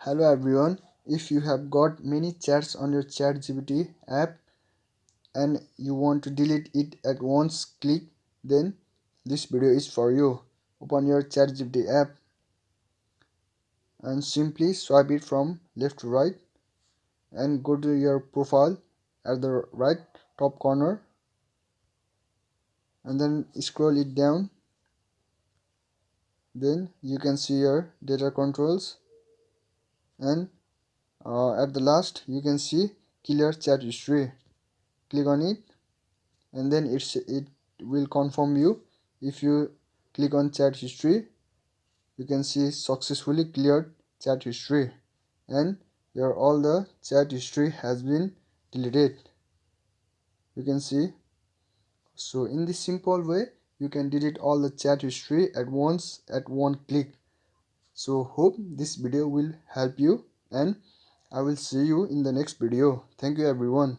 Hello everyone. If you have got many chats on your ChatGPT app and you want to delete it at once click, then this video is for you. Open your ChatGPT app and simply swipe it from left to right and go to your profile at the right top corner and then scroll it down. Then you can see your data controls and at the last you can see clear chat history. Click on it and then it will confirm you. If you click on chat history, you can see successfully cleared chat history and your all the chat history has been deleted. You can see. So in this simple way you can delete all the chat history at once at one click. So hope this video will help you and I will see you in the next video. Thank you everyone.